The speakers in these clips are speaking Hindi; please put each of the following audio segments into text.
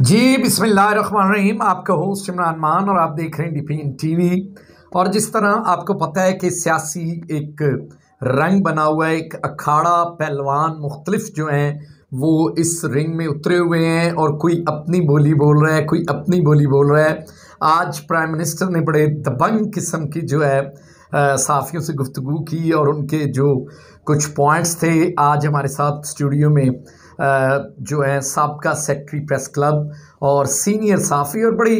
जी बिस्मिल्लाहिर्रहमानिर्रहीम। आपका होस्ट इमरान मान और आप देख रहे हैं डीपीएन टीवी। और जिस तरह आपको पता है कि सियासी एक रंग बना हुआ है, एक अखाड़ा पहलवान मुख्तलिफ जो हैं वो इस रिंग में उतरे हुए हैं और कोई अपनी बोली बोल रहा है, कोई अपनी बोली बोल रहा है। आज प्राइम मिनिस्टर ने बड़े दबंग किस्म की जो है सहाफ़ियों से गुफ्तगू की और उनके जो कुछ पॉइंट्स थे आज हमारे साथ स्टूडियो में जो है साबका सेक्रेटरी प्रेस क्लब और सीनियर सहाफ़ी और बड़ी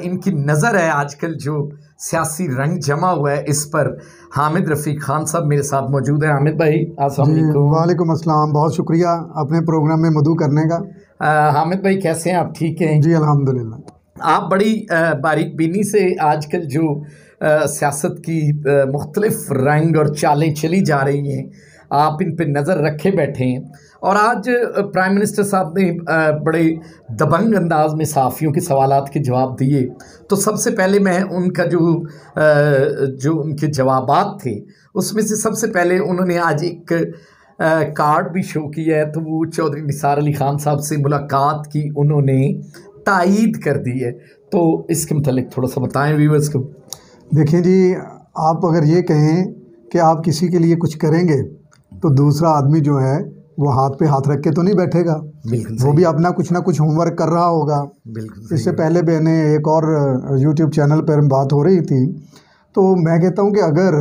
इनकी नज़र है आजकल जो सियासी रंग जमा हुआ है इस पर। हामिद रफ़ीक ख़ान साहब मेरे साथ मौजूद हैं। हामिद भाई अस्सलाम वालेकुम। वालेकुम अस्सलाम, बहुत शुक्रिया अपने प्रोग्राम में मदऊ करने का। हामिद भाई कैसे हैं आप? ठीक हैं जी अल्हम्दुलिल्लाह। आप बड़ी बारीक बीनी से आजकल जो सियासत की मुख्तलिफ रंग और चालें चली जा रही हैं आप इन पे नज़र रखे बैठे हैं। और आज प्राइम मिनिस्टर साहब ने बड़े दबंग अंदाज में सहाफ़ियों के सवालात के जवाब दिए। तो सबसे पहले मैं उनका जो उनके जवाबात थे उसमें से सबसे पहले उन्होंने आज एक कार्ड भी शो किया है। तो वो चौधरी निसार अली ख़ान साहब से मुलाकात की उन्होंने तायीद कर दी है। तो इसके मतलब थोड़ा सा बताएं व्यूअर्स को। देखिए जी, आप अगर ये कहें कि आप किसी के लिए कुछ करेंगे तो दूसरा आदमी जो है वो हाथ पे हाथ रख के तो नहीं बैठेगा, वो भी अपना कुछ ना कुछ होमवर्क कर रहा होगा। इससे पहले मैंने एक और यूट्यूब चैनल पर बात हो रही थी, तो मैं कहता हूँ कि अगर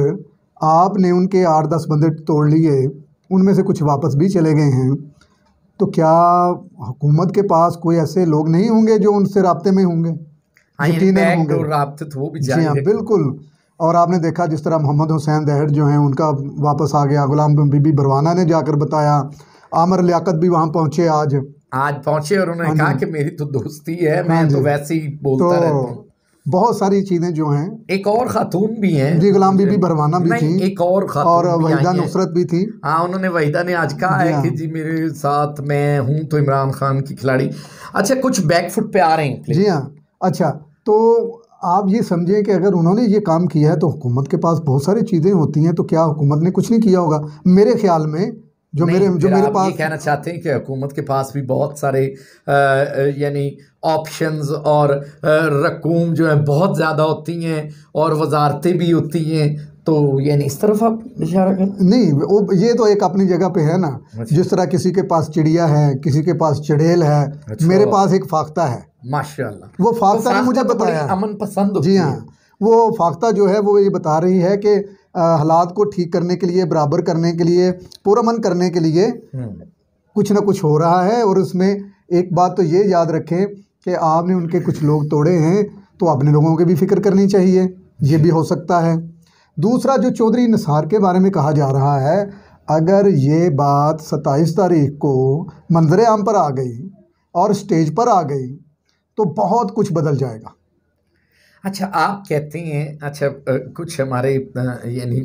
आपने उनके 8-10 बंदे तोड़ लिए, उनमें से कुछ वापस भी चले गए हैं, तो क्या हुकूमत के पास कोई ऐसे लोग नहीं होंगे जो उनसे राब्ते में होंगे? यकीनन होंगे। राब्ते तो वो भी जी हाँ, बिल्कुल। और आपने देखा जिस तरह मोहम्मद हुसैन दहर जो हैं उनका वापस आ गया, गुलाम बीबी बरवाना ने जाकर बताया, आमर लियाकत भी वहाँ पहुँचे आज पहुँचे और उन्होंने कहा कि मेरी तो दोस्ती है, मैं तो वैसे ही बोलता रहता हूँ। बहुत सारी चीज़ें जो हैं। एक और खातून भी हैं जी, गुलाम बीबी बरवाना भी थी, एक और खातून और वहीदा नुसरत भी थी। हाँ, उन्होंने वहीदा ने आज कहा है कि जी मेरे साथ मैं हूँ तो इमरान खान की खिलाड़ी। अच्छा, कुछ बैकफुट पे आ रहे हैं। जी हाँ। अच्छा, तो आप ये समझें कि अगर उन्होंने ये काम किया है तो हुकूमत के पास बहुत सारी चीज़ें होती हैं, तो क्या हुकूमत ने कुछ नहीं किया होगा? मेरे ख्याल में जो मेरे पास, ये कहना चाहते हैं कि हुकूमत के पास भी बहुत सारे यानी ऑप्शंस और रकूम जो है बहुत ज़्यादा होती हैं और वजारतें भी होती हैं, तो यानी इस तरफ आप इशारा कर नहीं, वो ये तो एक अपनी जगह पे है ना। जिस तरह किसी के पास चिड़िया है, किसी के पास चड़ेल है, मेरे पास एक फाख्ता है माशाल्लाह। वो फाख्ता ने मुझे बताया, अमन पसंद। जी हाँ, वो फाख्ता जो है वो ये बता रही है कि हालात को ठीक करने के लिए, बराबर करने के लिए, पुरअमन करने के लिए कुछ ना कुछ हो रहा है। और उसमें एक बात तो ये याद रखें कि आपने उनके कुछ लोग तोड़े हैं तो अपने लोगों की भी फिक्र करनी चाहिए, ये भी हो सकता है। दूसरा, जो चौधरी निसार के बारे में कहा जा रहा है, अगर ये बात 27 तारीख को मंजर आम पर आ गई और स्टेज पर आ गई तो बहुत कुछ बदल जाएगा। अच्छा, आप कहते हैं, अच्छा कुछ हमारे यानी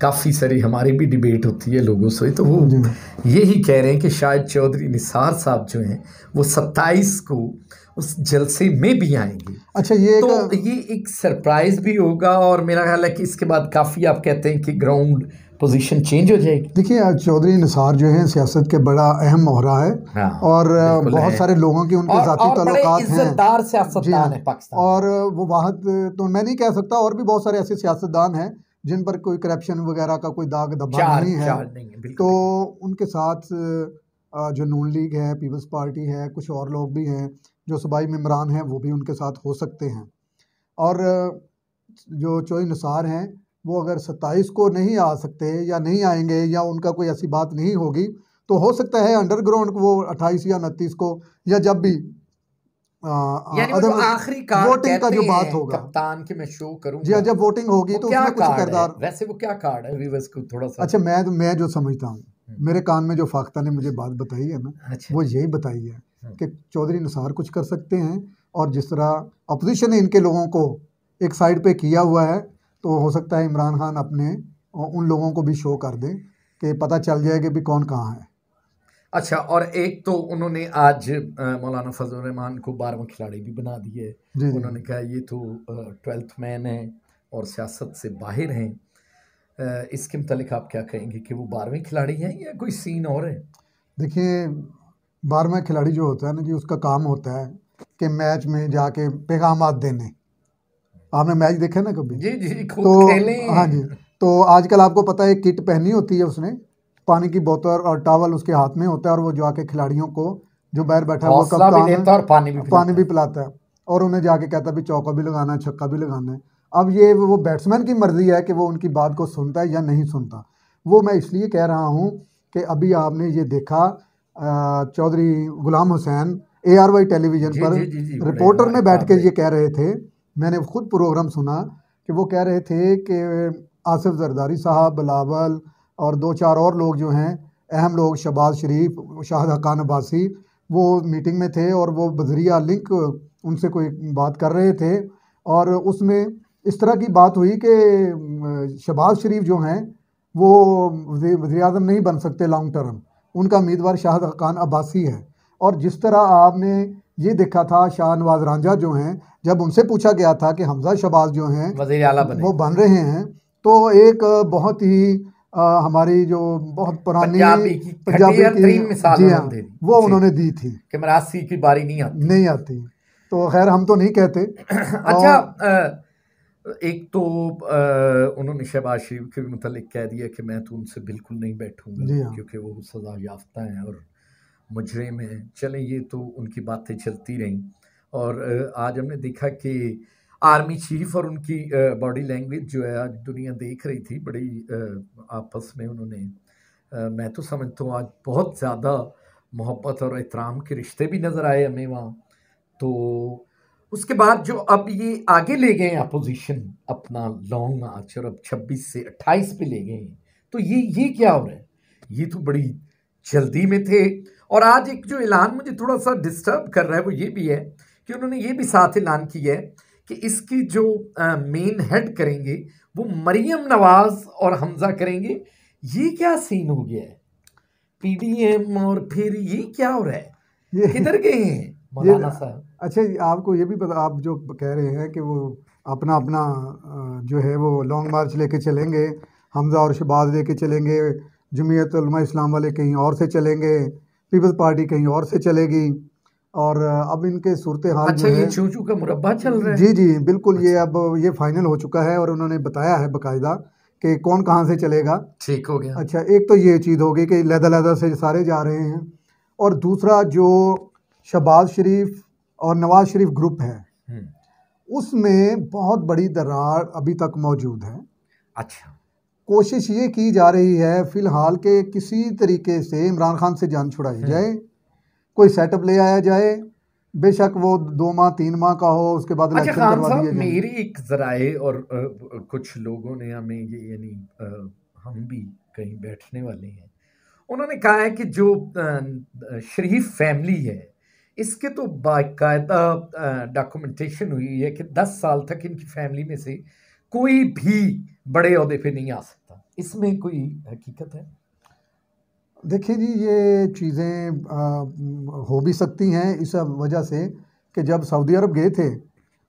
काफ़ी सारी हमारी भी डिबेट होती है लोगों से, तो वो यही कह रहे हैं कि शायद चौधरी निसार साहब जो हैं वो 27 को उस जलसे में भी आएंगे। अच्छा, ये एक सरप्राइज़ भी होगा और मेरा ख्याल है कि इसके बाद काफ़ी आप कहते हैं कि ग्राउंड पोजीशन चेंज हो जाएगी। देखिए, चौधरी निसार जो है सियासत के बड़ा अहम मोहरा है। हाँ, और बहुत सारे लोगों की उनके ज़ाती ताल्लुकात हैं, इज़्ज़तदार सियासतदान है पाकिस्तान। और वो वाहद तो मैं नहीं कह सकता, और भी बहुत सारे ऐसे सियासतदान हैं जिन पर कोई करप्शन वगैरह का कोई दाग धब्बा नहीं है। तो उनके साथ जो नून लीग है, पीपल्स पार्टी है, कुछ और लोग भी हैं जो सूबाई मेंबरान हैं, वो भी उनके साथ हो सकते हैं। और जो चौधरी निसार हैं वो अगर 27 को नहीं आ सकते या नहीं आएंगे या उनका कोई ऐसी बात नहीं होगी, तो हो सकता है अंडरग्राउंड वो 28 या 29 को, या जब भी आखिरी वोटिंग का जो बात होगा, कप्तान के मैं शो करूंगा, जी जब वोटिंग होगी तो उसमें कुछ किरदार। वैसे वो क्या कार्ड है व्यूअर्स को थोड़ा सा? अच्छा, मैं जो समझता हूँ, मेरे कान में जो फाख्ता ने मुझे बात बताई है ना, वो यही बताई है कि चौधरी निसार कुछ कर सकते हैं, और जिस तरह अपोजिशन ने इनके लोगों को एक साइड पे किया हुआ है, तो हो सकता है इमरान खान अपने उन लोगों को भी शो कर दें कि पता चल जाए कि भी कौन कहाँ है। अच्छा, और एक तो उन्होंने आज मौलाना फजल रहमान को 12वां खिलाड़ी भी बना दिया है। उन्होंने कहा ये तो 12th मैन है और सियासत से बाहर हैं। इसके मतलब आप क्या कहेंगे कि वो 12वें खिलाड़ी हैं या कोई सीन और है? देखिए, 12वां खिलाड़ी जो होता है ना जी, उसका काम होता है कि मैच में जाके पैगामात देने। आपने मैच देखे ना कभी? जी जी, खुद तो खेले हाँ जी, तो आजकल आपको पता है किट पहनी होती है उसने, पानी की बोतल और टॉवल उसके हाथ में होता है, और वो जाके खिलाड़ियों को, जो बाहर बैठा है वो हौसला भी कप्तान देता है और पानी भी पानी पिलाता भी है। पिलाता है, और उन्हें जाके कहता है भी चौका भी लगाना है, छक्का भी लगाना है। अब ये वो बैट्समैन की मर्जी है कि वो उनकी बात को सुनता है या नहीं सुनता। वो मैं इसलिए कह रहा हूँ कि अभी आपने ये देखा चौधरी गुलाम हुसैन ARY टेलीविज़न जी पर जी जी जी, बड़े रिपोर्टर में बैठ के काबिल। ये कह रहे थे, मैंने खुद प्रोग्राम सुना, कि वो कह रहे थे कि आसिफ जरदारी साहब, बिलावल और दो चार और लोग जो हैं अहम लोग, शहबाज शरीफ, शाहिद हक्कान अब्बासी, वो मीटिंग में थे और वो बजरिया लिंक उनसे कोई बात कर रहे थे, और उसमें इस तरह की बात हुई कि शहबाज शरीफ जो हैं वो वज़ीर आज़म नहीं बन सकते लॉन्ग टर्म, उनका उम्मीदवार शाहिद हक्कान अब्बासी है। और जिस तरह आपने ये देखा था, शाहनवाज रांझा जो हैं, जब उनसे पूछा गया था कि हमजा शहबाज जो हैं वजीर आला बने। वो बन रहे हैं, तो एक बहुत ही हमारी जो बहुत पुरानी पंजाबी की पंजाबी घटिया की, तरीन मिसाल जी हाँ, उन्होंने दे दी वो जी, उन्होंने दी थी। कि मरासी की बारी नहीं आती। नहीं आती, तो खैर हम तो नहीं कहते। अच्छा, और एक तो उन्होंने शहबाज शरीफ के मुतालिक कह दिया कि मैं तो उनसे बिल्कुल नहीं बैठूंगा जी हाँ, क्योंकि वो सज़ा याफ्ता हैं और मुजरिम हैं। चलें, ये तो उनकी बातें चलती रहीं। और आज हमने देखा कि आर्मी चीफ और उनकी बॉडी लैंग्वेज जो है आज दुनिया देख रही थी, बड़ी आपस में उन्होंने मैं तो समझता हूँ आज बहुत ज़्यादा मोहब्बत और एहतराम के रिश्ते भी नज़र आए हमें वहाँ। तो उसके बाद जो अब ये आगे ले गए हैं अपोजिशन अपना लॉन्ग मार्च, और अब 26 से 28 पे ले गए हैं, तो ये क्या हो रहा है? ये तो बड़ी जल्दी में थे। और आज एक जो ऐलान मुझे थोड़ा सा डिस्टर्ब कर रहा है वो ये भी है कि उन्होंने ये भी साथ ऐलान किया है कि इसकी जो मेन हेड करेंगे वो मरियम नवाज और हमजा करेंगे। ये क्या सीन हो गया है? PDM और फिर ये क्या हो रहा है? ये किधर गए हैं ये मौलाना साहब? अच्छा, आपको ये भी पता, आप जो कह रहे हैं कि वो अपना अपना जो है वो लॉन्ग मार्च लेके चलेंगे, हमजा और शहबाज लेके चलेंगे, जमीयत उलमा इस्लाम वाले कहीं और से चलेंगे, पीपल्स पार्टी कहीं और से चलेगी, और अब इनके सूरत हाल अच्छा, जो ये है, चूचू का मुरब्बा चल रहा है। जी जी बिल्कुल, ये अच्छा, अब ये फाइनल हो चुका है और उन्होंने बताया है बाकायदा कि कौन कहाँ से चलेगा। ठीक हो गया। अच्छा, एक तो ये चीज़ हो गई कि लहदा से सारे जा रहे हैं, और दूसरा जो शहबाज शरीफ और नवाज शरीफ ग्रुप है, हम्म, उसमें बहुत बड़ी दरार अभी तक मौजूद है। अच्छा। कोशिश ये की जा रही है फ़िलहाल कि किसी तरीके से इमरान खान से जान छुड़ाई जाए, कोई सेटअप ले आया जाए, बेशक वो 2 माह 3 माह का हो, उसके बाद अच्छा इलेक्शन खान करवा साहब, दिए जाएं। मेरी एक जराए और कुछ लोगों ने हमें ये यानी हम भी कहीं बैठने वाले हैं, उन्होंने कहा है कि जो शरीफ फैमिली है इसके तो बाकायदा डॉक्यूमेंटेशन हुई है कि 10 साल तक इनकी फैमिली में से कोई भी बड़े ओहदे पे नहीं आ सकता। इसमें कोई हकीकत है? देखिए जी, ये चीज़ें हो भी सकती हैं इस वजह से कि जब सऊदी अरब गए थे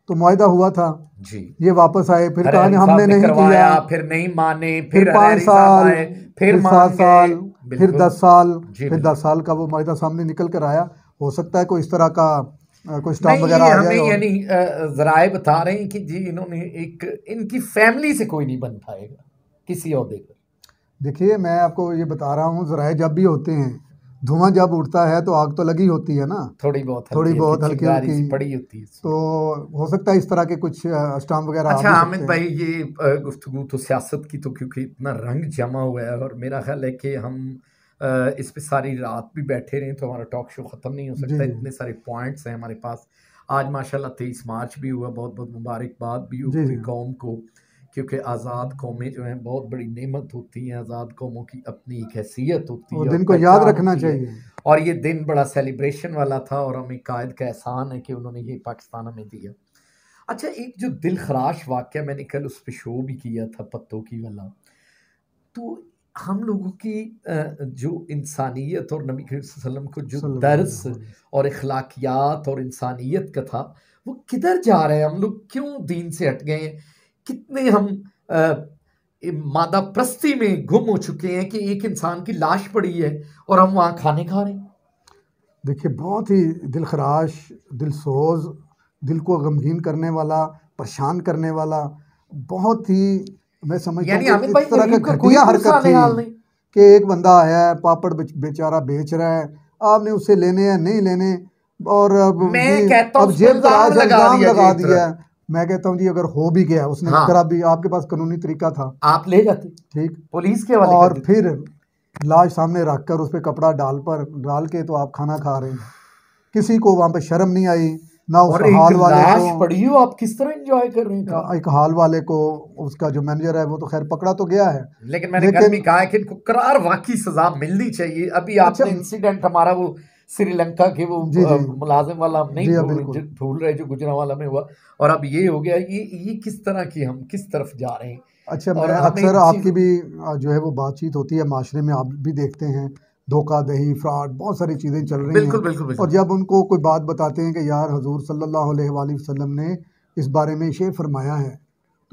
तो मुआहदा हुआ था, जी, ये वापस आए, फिर कहा कि हरियाणी हमने साहब ने नहीं किया, करवाया, फिर नहीं माने, फिर फिर 5 हरियाणी साहब साल, आए, फिर फिर मान 7 गए। साल, फिर बिल्कुल। 10 साल, जी फिर 10 बिल्कुल। साल का वो मुआहदा सामने निकल कर आया। हो सकता है कोई इस तरह का कोई स्टाम्प नहीं, वगैरह ये आ हमें जाए। और यानी जराए बता रहे हैं कि जी इन्होंने एक इनकी फैमिली से कोई नहीं बन पाएगा किसी ओहदे पर। देखिए, मैं आपको ये बता रहा हूँ, ज़राए जब भी होते हैं, धुआं जब उठता है तो आग तो लगी होती है ना, थोड़ी बहुत थोड़ी हल्की हल्की बहुत हल्की चिंगारी हल्की। सी पड़ी होती है तो इसमें। हो सकता है इस तरह के कुछ स्टाम्प वगैरह आ अच्छा भी हामिद सकते हैं। भाई, ये गुफ्तगू तो सियासत की तो क्योंकि इतना रंग जमा हुआ है और मेरा ख्याल है कि हम इस पे सारी रात भी बैठे रहें तो हमारा टॉक शो ख़त्म नहीं हो जी सकता। जी इतने सारे पॉइंट्स हैं हमारे पास। आज माशाल्लाह 23 मार्च भी हुआ, बहुत बहुत मुबारकबाद भी हो जी पूरी जी। कौम को, क्योंकि आज़ाद कौमें जो हैं बहुत बड़ी नेमत होती हैं। आज़ाद कौमों की अपनी एक हैसियत होती वो है और दिन को याद पहचान रखना होती है, चाहिए। और ये दिन बड़ा सेलिब्रेशन वाला था और हमें कायद का एहसान है कि उन्होंने ये पाकिस्तान हमें दिया। अच्छा, एक जो दिल खराश वाक़या मैंने कल उस पे शो भी किया था पत्तों की वाला, तो हम लोगों की जो इंसानियत और नबी करीम सल्लल्लाहु अलैहि वसल्लम को जो सल्लल्लाहु दर्स अलैहि वसल्लम। और अखलाकियात और इंसानियत का था, वो किधर जा रहे हैं? हम लोग क्यों दीन से हट गए हैं? कितने हम मादा प्रस्ती में गुम हो चुके हैं कि एक इंसान की लाश पड़ी है और हम वहाँ खाने खा रहे हैं। देखिए बहुत ही दिलखराश, दिलसोज, दिल को गमगीन करने वाला, परेशान करने वाला, बहुत ही, मैं समझता हूँ यानी कि हामिद भाई इस तरह गरीब का का कोई घटिया हरकत पुरसाने हाल थी नहीं। कि एक बंदा आया है, पापड़ बेचारा बेच रहा है, आपने उससे लेने हैं नहीं लेने, और अब मैं जी कहता हूं अब उस पर जेब तराश इल्जाम इल्ज़ाम लगा लगा दिया दिया है। मैं कहता हूँ जी अगर हो भी गया, उसने हाँ, खराबी, आपके पास कानूनी तरीका था, आप ले जाते, ठीक, पुलिस के हवाले कर और देते। फिर लाश सामने रखकर उस पर कपड़ा डाल के तो आप खाना खा रहे हैं। किसी को वहाँ पे शर्म नहीं आई, ना उस और एक हाल वाले को, लाश पड़ी हो, आप किस तरह एंजॉय कर रहे हैं खाना। एक हाल वाले को, उसका जो मैनेजर है वो तो खैर पकड़ा तो गया है, लेकिन मैंने कल भी लेकिन कहा है कि इनको करार वाकई सजा मिलनी चाहिए। अभी अच्छा, आपने इंसिडेंट हमारा वो श्रीलंका के वो जी जी मुलाजिम वाला हम नहीं जी हाँ बिल्कुल। भूल रहे, जो गुजरांवाला में हुआ, और अब ये हो गया। ये किस तरह की, हम किस तरफ जा रहे हैं। अच्छा, मैं और हमें अक्सर एक आपकी चीज, भी जो है वो बातचीत होती है माशरे में, आप भी देखते हैं धोखा दही फ्रॉड बहुत सारी चीज़ें चल रही हैं, बिल्कुल बिल्कुल और बिल्कुल, जब उनको कोई बात बताते हैं कि यार हजूर सल्लल्लाहु अलैहि वसल्लम ने इस बारे में ये फरमाया है,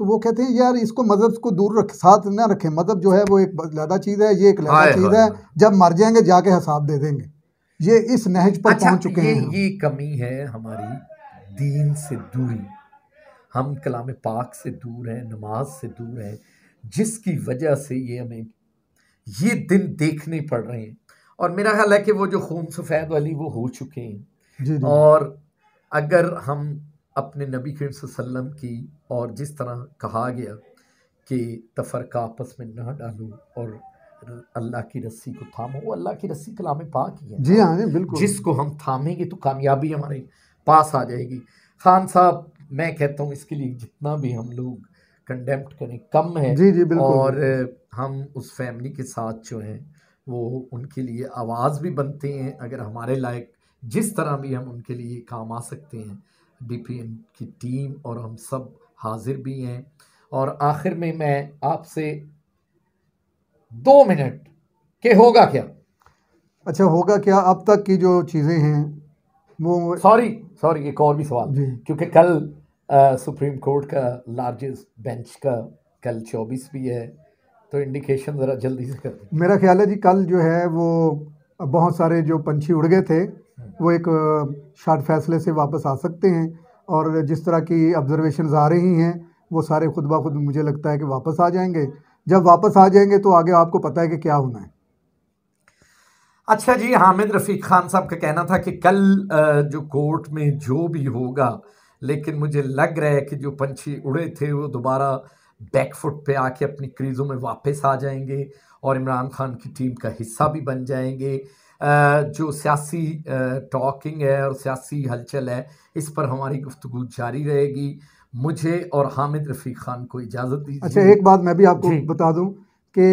तो वो कहते हैं यार इसको मज़हब को दूर रख, साथ ना रखें, मज़हब जो है वो एक लहदा चीज़ है, ये एक लहदा हाय चीज़ हाय है, हाय। जब मर जाएंगे जाके हिसाब दे देंगे। ये इस नहज पर अच्छा, पहुंच चुके ये हैं हम। ये कमी है हमारी, दीन से दूरी। हम कलाम पाक से दूर हैं, नमाज से दूर हैं, जिसकी वजह से ये हमें ये दिन देखने पड़ रहे हैं। और मेरा ख्याल है कि वो जो खून सफ़ेद वाली वो हो चुके हैं। जी जी और अगर हम अपने नबी करीम सल्लल्लाहु अलैहि वसल्लम की, और जिस तरह कहा गया कि तफरका आपस में ना डालो और अल्लाह की रस्सी को थामो, वो अल्लाह की रस्सी कलाम पाक ही है जी ना, हाँ जी बिल्कुल। जिसको हम थामेंगे तो कामयाबी हमारे पास आ जाएगी। खान साहब, मैं कहता हूँ इसके लिए जितना भी हम लोग कंडेम्प्ट करें कम है। जी जी बिल्कुल और बिल्कुल। हम उस फैमिली के साथ जो हैं वो उनके लिए आवाज़ भी बनते हैं, अगर हमारे लायक जिस तरह भी हम उनके लिए काम आ सकते हैं। डीपीएन की टीम और हम सब हाजिर भी हैं। और आखिर में मैं आपसे 2 मिनट के होगा क्या, अच्छा, होगा क्या, अब तक की जो चीज़ें हैं वो, सॉरी सॉरी, एक और भी सवाल, जी क्योंकि कल सुप्रीम कोर्ट का लार्जेस्ट बेंच का कल 24 भी है, तो इंडिकेशन ज़रा जल्दी से कर दें। मेरा ख्याल है जी कल जो है वो बहुत सारे जो पंछी उड़ गए थे वो एक शार्ट फैसले से वापस आ सकते हैं, और जिस तरह की ऑब्जर्वेशंस आ रही हैं वो सारे खुद ब खुद मुझे लगता है कि वापस आ जाएंगे। जब वापस आ जाएंगे तो आगे आपको पता है कि क्या होना है। अच्छा जी, हामिद रफ़ीक ख़ान साहब का कहना था कि कल जो कोर्ट में जो भी होगा, लेकिन मुझे लग रहा है कि जो पंछी उड़े थे वो दोबारा बैकफुट पे आके अपनी क्रीज़ों में वापस आ जाएंगे और इमरान खान की टीम का हिस्सा भी बन जाएंगे। जो सियासी टॉकिंग है और सियासी हलचल है, इस पर हमारी गुफ्तगू जारी रहेगी। मुझे और हामिद रफ़ीक ख़ान को इजाज़त अच्छा, दीजिए। एक बात मैं भी आपको जी बता दूं कि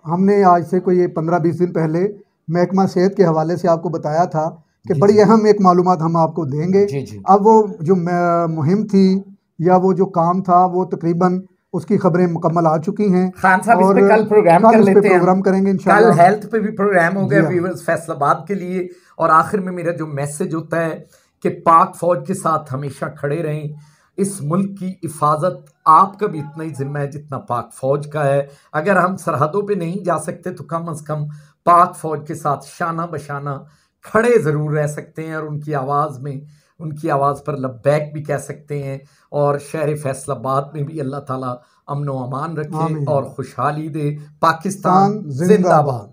हमने आज से कोई 15-20 दिन पहले महकमा सेहत के हवाले से आपको बताया था कि जी बड़ी जी अहम एक मालूमात हम आपको देंगे। जी जी। अब वो जो मुहिम थी या वो जो काम था वो तकरीबन उसकी खबरें मुकम्मल आ चुकी हैं, खान साहब, इस और पे कल प्रोग्राम कल कर इस पे लेते हैं हम। प्रोग्राम करेंगे कल इंशाल्लाह। हेल्थ पे भी प्रोग्राम हो जी गया हाँ व्यूवर्स फैसलाबाद के लिए। और आखिर में मेरा जो मैसेज होता है कि पाक फौज के साथ हमेशा खड़े रहें। इस मुल्क की हिफाजत आपका भी इतना ही जिम्मा है जितना पाक फौज का है। अगर हम सरहदों पे नहीं जा सकते तो कम अज कम पाक फौज के साथ शाना बशाना खड़े ज़रूर रह सकते हैं, और उनकी आवाज़ में, उनकी आवाज़ पर लब्बैक भी कह सकते हैं। और शहर फैसलाबाद में भी अल्लाह ताला अमन व अमान रखे आमीन। और खुशहाली दे। पाकिस्तान पाकिस्तान जिंदाबाद। जिंदाबाद।